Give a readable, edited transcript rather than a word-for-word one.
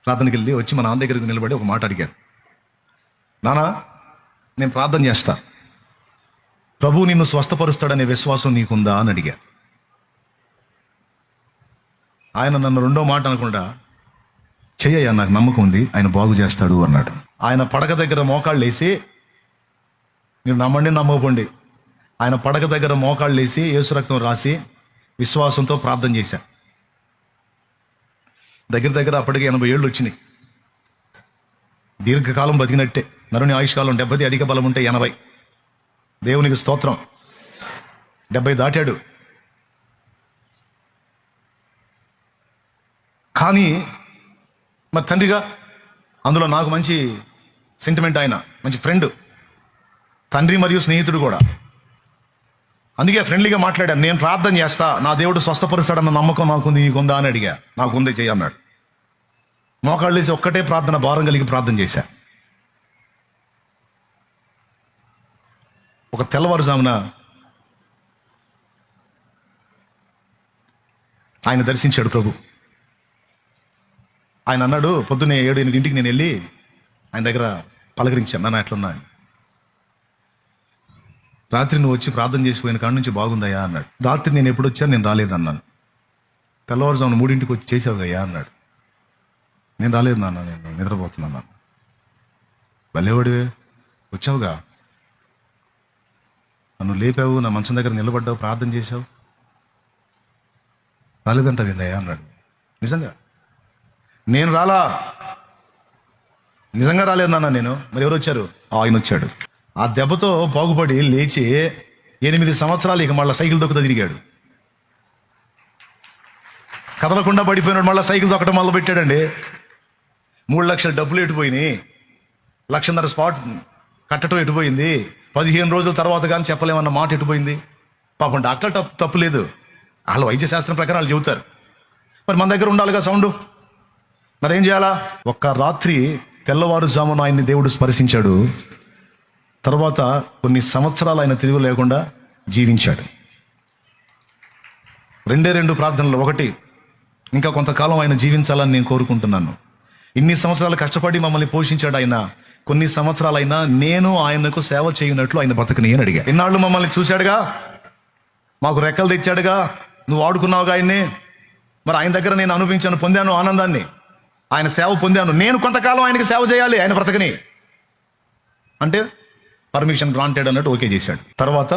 ప్రార్థనకి వెళ్ళి వచ్చి మా నాన్న దగ్గరికి నిలబడి ఒక మాట అడిగాను. నానా, నేను ప్రార్థన చేస్తా, ప్రభు నిన్ను స్వస్థపరుస్తాడనే విశ్వాసం నీకుందా అని అడిగా. ఆయన నన్ను రెండో మాట అనకుండా, చెయ్యయ్యా, నాకు నమ్మకం ఉంది, ఆయన బాగు చేస్తాడు అన్నాడు. ఆయన పడక దగ్గర మోకాళ్ళు వేసి, మీరు నమ్మండి నమ్మకపోండి, ఆయన పడక దగ్గర మోకాళ్ళు వేసి యేసు రక్తం రాసి విశ్వాసంతో ప్రార్థన చేశా. దగ్గర దగ్గర అప్పటికి 80 ఏళ్ళు వచ్చినాయి. దీర్ఘకాలం బతికినట్టే. నరుని ఆయుష్కాలం 70, అధిక బలం ఉంటే 80. దేవునికి స్తోత్రం. 70 దాటాడు. కానీ మరి తండ్రిగా అందులో నాకు మంచి సెంటిమెంట్, ఆయన మంచి ఫ్రెండ్, తండ్రి మరియు స్నేహితుడు కూడా. అందుకే ఫ్రెండ్లీగా మాట్లాడాను. నేను ప్రార్థన చేస్తా, నా దేవుడు స్వస్థపరుస్తాడన్న నమ్మకం నాకుంది, నీకుందా అని అడిగా. నాకుందే, చెయ్యన్నాడు. మోకాళ్ళు వేసి ఒక్కటే ప్రార్థన, భారం కలిగి ప్రార్థన చేశా. ఒక తెల్లవారుజామున ఆయన దర్శించాడు ప్రభు. ఆయన అన్నాడు, పొద్దున్నే 7-8 నేను వెళ్ళి ఆయన దగ్గర పలకరించాను, నాన్న ఎట్లున్నా. రాత్రి నువ్వు వచ్చి ప్రార్థన చేసిపోయిన కాడ నుంచి బాగుందయ్యా అన్నాడు. రాత్రి నేను ఎప్పుడు వచ్చాను, నేను రాలేదన్నాను. తెల్లవారుజామున 3 వచ్చి చేసావుగయ్యా అన్నాడు. నేను రాలేదు నాన్న, నేను నిద్రపోతున్నాను. భలేవాడివే, వచ్చావుగా, నన్ను లేపావు, నా మంచం దగ్గర నిలబడ్డావు, ప్రార్థన చేశావు, రాలేదంటావు ఏందయ్యా అన్నాడు. నిజంగా నేను రాలా, నిజంగా రాలేదు నాన్న నేను. మరి ఎవరు వచ్చారు? ఆయన వచ్చాడు. ఆ దెబ్బతో బాగుపడి లేచి 8 సంవత్సరాలు ఇక మళ్ళీ సైకిల్ దొక్కుతా తిరిగాడు. కదలకుండా పడిపోయినాడు. మళ్ళీ సైకిల్ దొక్కడం మొదలు పెట్టాడండి. 3 లక్షల డబ్బులు ఎటుపోయినాయి, 1.5 లక్ష స్పాట్ కట్టడం ఎటుపోయింది, 15 రోజుల తర్వాత కానీ చెప్పలేమన్న మాట ఎటుపోయింది. పాపం డాక్టర్ తప్పు లేదు, వాళ్ళు వైద్య శాస్త్రం ప్రకారం వాళ్ళు చెబుతారు. మరి మన దగ్గర ఉండాలిగా సౌండ్. మరి ఏం చేయాలా? ఒక్క రాత్రి తెల్లవారుజామున ఆయన్ని దేవుడు స్పర్శించాడు. తర్వాత కొన్ని సంవత్సరాలు ఆయన తిరుగు లేకుండా జీవించాడు. 2 ప్రార్థనలు. ఒకటి, ఇంకా కొంతకాలం ఆయన జీవించాలని నేను కోరుకుంటున్నాను. ఇన్ని సంవత్సరాలు కష్టపడి మమ్మల్ని పోషించాడు ఆయన. కొన్ని సంవత్సరాలైనా నేను ఆయనకు సేవ చేయనట్లు ఆయన బతకని అని అడిగా. ఇన్నాళ్ళు మమ్మల్ని చూశాడుగా, మాకు రెక్కలు తెచ్చాడుగా, నువ్వు ఆడుకున్నావుగా ఆయన్ని. మరి ఆయన దగ్గర నేను అనుభవించాను, పొందాను ఆనందాన్ని, ఆయన సేవ పొందాను. నేను కొంతకాలం ఆయనకి సేవ చేయాలి, ఆయన బ్రతకని అంటే పర్మిషన్ గ్రాంటెడ్ అన్నట్టు ఓకే చేశాడు. తర్వాత